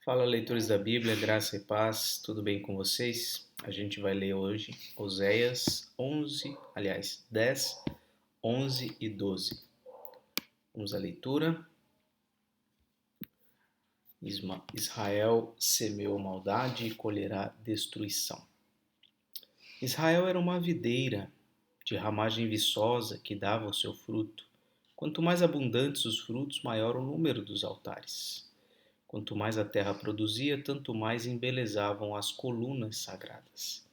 Fala, leitores da Bíblia, graça e paz, tudo bem com vocês? A gente vai ler hoje Oséias 10, 11 e 12. Vamos à leitura. Israel semeou maldade e colherá destruição. Israel era uma videira de ramagem viçosa que dava o seu fruto. Quanto mais abundantes os frutos, maior o número dos altares. Quanto mais a terra produzia, tanto mais embelezavam as colunas sagradas.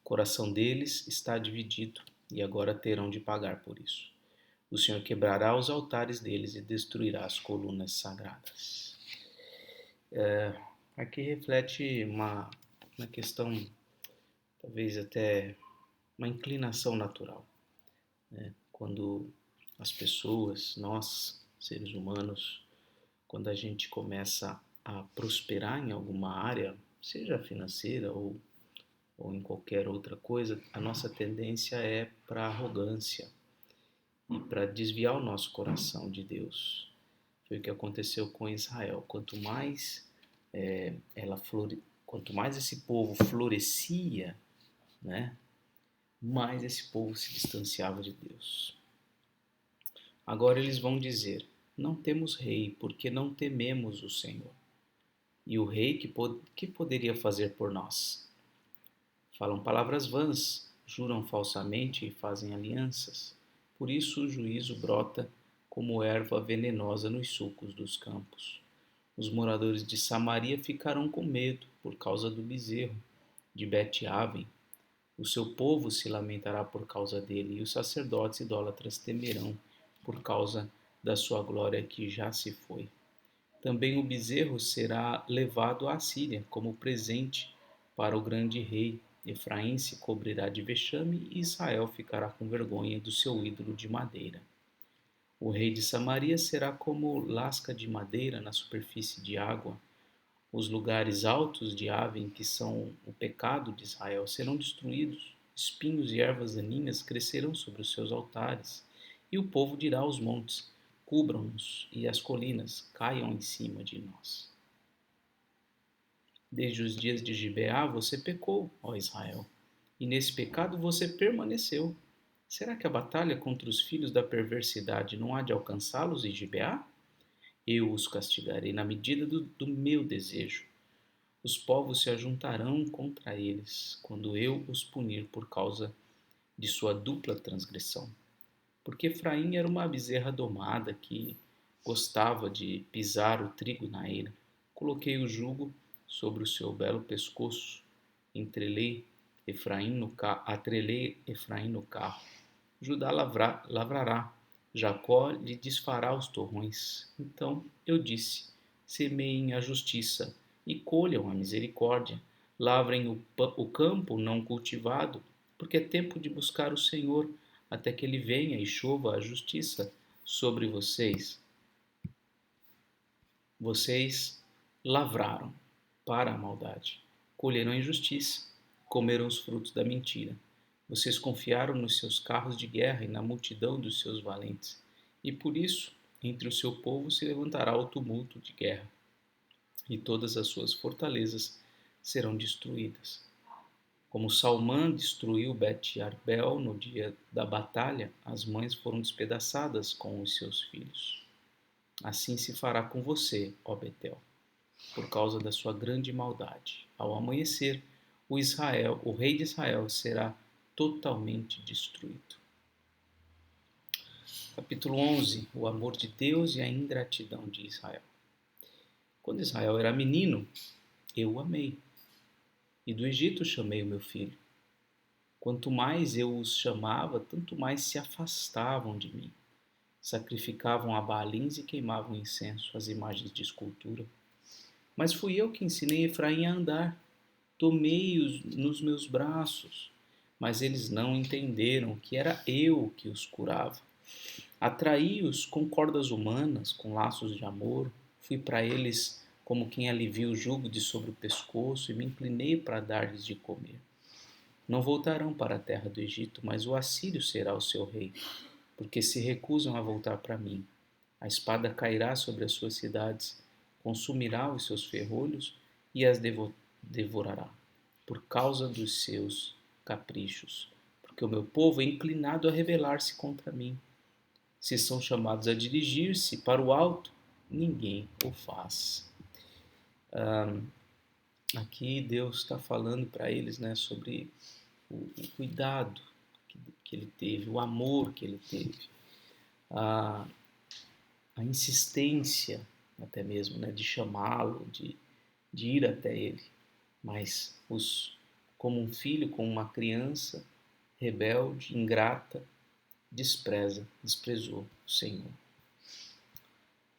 O coração deles está dividido, e agora terão de pagar por isso. O Senhor quebrará os altares deles e destruirá as colunas sagradas. Aqui reflete uma questão, talvez até uma inclinação natural, né? Quando as pessoas, nós, seres humanos, quando a gente começa a prosperar em alguma área, seja financeira ou em qualquer outra coisa, a nossa tendência é para arrogância e para desviar o nosso coração de Deus. Foi o que aconteceu com Israel. Quanto mais esse povo florescia, né, mais esse povo se distanciava de Deus. Agora eles vão dizer: não temos rei, porque não tememos o Senhor. E o rei que poderia fazer por nós? Falam palavras vãs, juram falsamente e fazem alianças. Por isso o juízo brota como erva venenosa nos sulcos dos campos. Os moradores de Samaria ficarão com medo por causa do bezerro de Bet-Aven. O seu povo se lamentará por causa dele, e os sacerdotes idólatras temerão por causa da sua glória que já se foi. Também o bezerro será levado à Assíria como presente para o grande rei. Efraim se cobrirá de vexame e Israel ficará com vergonha do seu ídolo de madeira. O rei de Samaria será como lasca de madeira na superfície de água. Os lugares altos de Aven, que são o pecado de Israel, serão destruídos. Espinhos e ervas daninhas crescerão sobre os seus altares. E o povo dirá aos montes: cubram-nos, e as colinas caiam em cima de nós. Desde os dias de Gibeá você pecou, ó Israel, e nesse pecado você permaneceu. Será que a batalha contra os filhos da perversidade não há de alcançá-los em Gibeá? Eu os castigarei na medida do meu desejo. Os povos se ajuntarão contra eles, quando eu os punir por causa de sua dupla transgressão. Porque Efraim era uma bezerra domada que gostava de pisar o trigo na eira. Coloquei o jugo sobre o seu belo pescoço, atrelei Efraim no carro. Judá lavrará, Jacó lhe desfará os torrões. Então eu disse: semeiem a justiça e colham a misericórdia. Lavrem o campo não cultivado, porque é tempo de buscar o Senhor, até que ele venha e chova a justiça sobre vocês. Vocês lavraram para a maldade, colheram a injustiça, comeram os frutos da mentira. Vocês confiaram nos seus carros de guerra e na multidão dos seus valentes, e por isso, entre o seu povo se levantará o tumulto de guerra, e todas as suas fortalezas serão destruídas. Como Salmã destruiu Bet-Arbel no dia da batalha, as mães foram despedaçadas com os seus filhos. Assim se fará com você, ó Betel, por causa da sua grande maldade. Ao amanhecer, o rei de Israel será totalmente destruído. Capítulo 11. O amor de Deus e a ingratidão de Israel. Quando Israel era menino, eu o amei, e do Egito chamei o meu filho. Quanto mais eu os chamava, tanto mais se afastavam de mim. Sacrificavam a Baalins e queimavam incenso às imagens de escultura. Mas fui eu que ensinei Efraim a andar. Tomei-os nos meus braços, mas eles não entenderam que era eu que os curava. Atraí-os com cordas humanas, com laços de amor. Fui para eles como quem alivia o jugo de sobre o pescoço e me inclinei para dar-lhes de comer. Não voltarão para a terra do Egito, mas o assírio será o seu rei, porque se recusam a voltar para mim. A espada cairá sobre as suas cidades consumirá os seus ferrolhos e as devorará, por causa dos seus caprichos. Porque o meu povo é inclinado a rebelar-se contra mim. Se são chamados a dirigir-se para o alto, ninguém o faz. Aqui Deus está falando para eles, né, sobre o cuidado que ele teve, o amor que ele teve, a, a insistência até mesmo, né, de chamá-lo, de ir até ele. Mas como um filho, como uma criança rebelde, ingrata, desprezou o Senhor.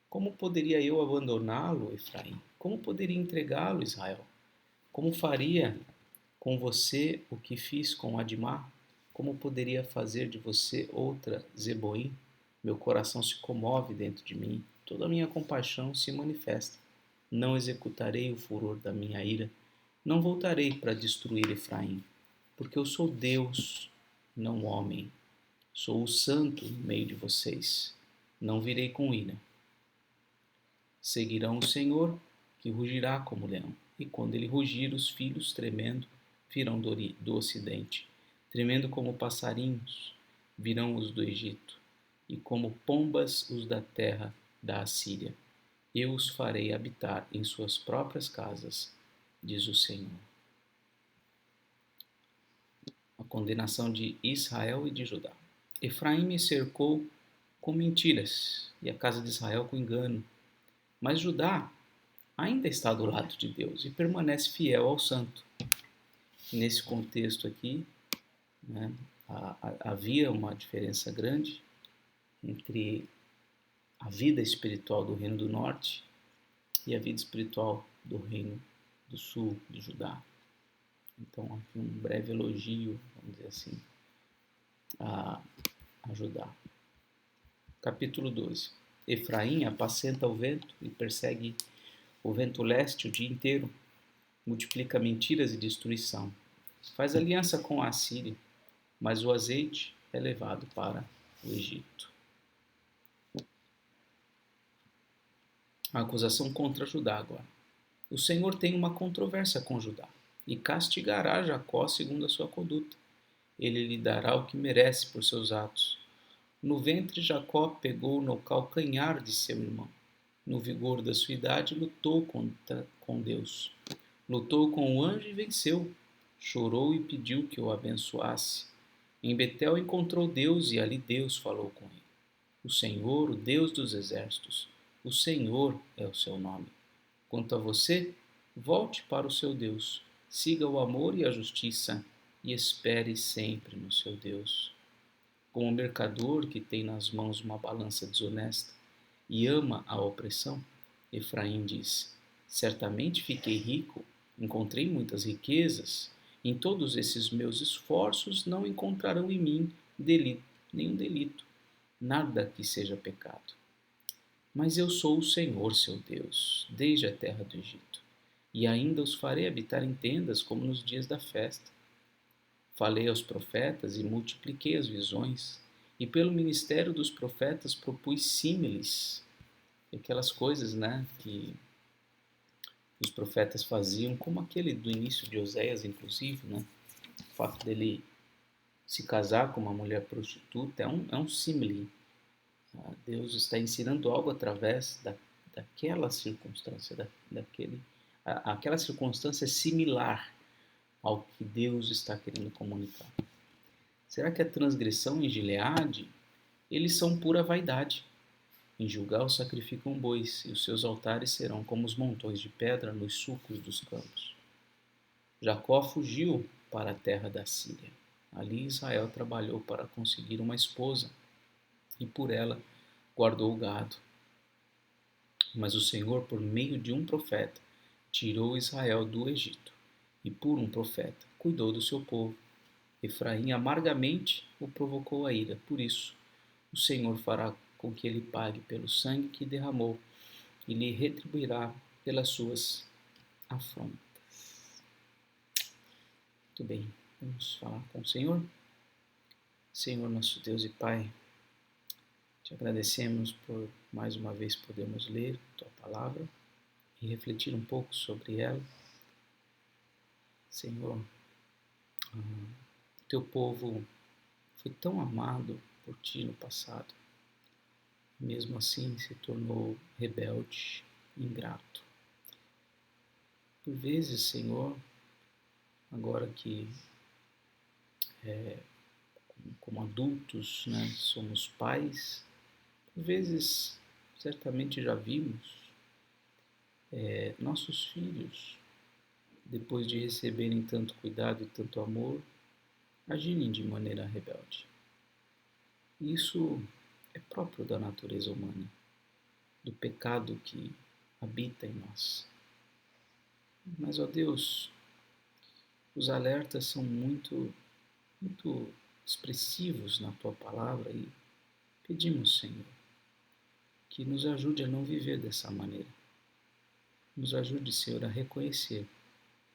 Como poderia eu abandoná-lo, Efraim? Como poderia entregá-lo, Israel? Como faria com você o que fiz com Admá? Como poderia fazer de você outra Zeboim? Meu coração se comove dentro de mim, toda a minha compaixão se manifesta. Não executarei o furor da minha ira, não voltarei para destruir Efraim, porque eu sou Deus, não homem. Sou o santo no meio de vocês. Não virei com ira. Seguirão o Senhor, que rugirá como leão. E quando ele rugir, os filhos, tremendo, virão do ocidente. Tremendo como passarinhos, virão os do Egito. E como pombas, os da terra da Assíria. Eu os farei habitar em suas próprias casas, diz o Senhor. A condenação de Israel e de Judá. Efraim me cercou com mentiras, e a casa de Israel com engano. Mas Judá ainda está do lado de Deus e permanece fiel ao santo. Nesse contexto aqui, né, havia uma diferença grande entre a vida espiritual do reino do norte e a vida espiritual do reino do sul, de Judá. Então, aqui um breve elogio, vamos dizer assim, a Judá. Capítulo 12. Efraim apacenta o vento e persegue o vento leste o dia inteiro, multiplica mentiras e destruição. Faz aliança com a Assíria, mas o azeite é levado para o Egito. A acusação contra Judá agora. O Senhor tem uma controvérsia com Judá e castigará Jacó segundo a sua conduta. Ele lhe dará o que merece por seus atos. No ventre Jacó pegou no calcanhar de seu irmão. No vigor da sua idade lutou com Deus. Lutou com o anjo e venceu. Chorou e pediu que o abençoasse. Em Betel encontrou Deus e ali Deus falou com ele. O Senhor, o Deus dos exércitos, o Senhor é o seu nome. Quanto a você, volte para o seu Deus, siga o amor e a justiça e espere sempre no seu Deus. Como o mercador que tem nas mãos uma balança desonesta e ama a opressão, Efraim diz: certamente fiquei rico, encontrei muitas riquezas. Em todos esses meus esforços não encontrarão em mim nenhum delito, nada que seja pecado. Mas eu sou o Senhor, seu Deus, desde a terra do Egito, e ainda os farei habitar em tendas como nos dias da festa. Falei aos profetas e multipliquei as visões, e pelo ministério dos profetas propus símiles, aquelas coisas, né, que os profetas faziam, como aquele do início de Oséias, inclusive, né, o fato dele se casar com uma mulher prostituta é um símile. Deus está ensinando algo através daquela circunstância, aquela circunstância similar ao que Deus está querendo comunicar. Será que a transgressão em Gileade, eles são pura vaidade? Em Gilgal sacrificam bois, e os seus altares serão como os montões de pedra nos sulcos dos campos. Jacó fugiu para a terra da Síria. Ali Israel trabalhou para conseguir uma esposa, e por ela guardou o gado. Mas o Senhor, por meio de um profeta, tirou Israel do Egito, e por um profeta cuidou do seu povo. Efraim amargamente o provocou a ira, por isso o Senhor fará com que ele pague pelo sangue que derramou e lhe retribuirá pelas suas afrontas. Muito bem, vamos falar com o Senhor. Senhor, nosso Deus e Pai, te agradecemos por mais uma vez podermos ler tua palavra. e refletir um pouco sobre ela. Senhor, o teu povo foi tão amado por ti no passado, mesmo assim se tornou rebelde, ingrato. Por vezes, Senhor, agora que como adultos, né, somos pais, por vezes certamente já vimos nossos filhos, depois de receberem tanto cuidado e tanto amor, agirem de maneira rebelde. Isso é próprio da natureza humana, do pecado que habita em nós. Mas, ó Deus, os alertas são muito expressivos na Tua palavra e pedimos, Senhor, que nos ajude a não viver dessa maneira. Nos ajude, Senhor, a reconhecer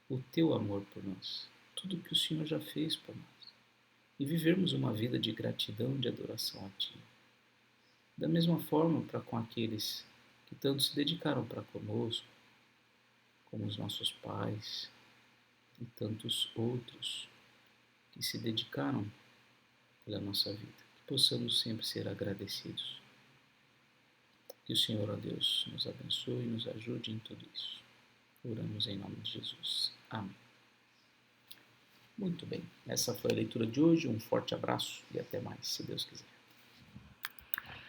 o Teu amor por nós, tudo que o Senhor já fez por nós, e vivermos uma vida de gratidão e de adoração a Ti. Da mesma forma para com aqueles que tanto se dedicaram para conosco, como os nossos pais e tantos outros que se dedicaram pela nossa vida. Que possamos sempre ser agradecidos. Que o Senhor, ó Deus, nos abençoe e nos ajude em tudo isso. Oramos em nome de Jesus. Amém. Muito bem, essa foi a leitura de hoje. Um forte abraço e até mais, se Deus quiser.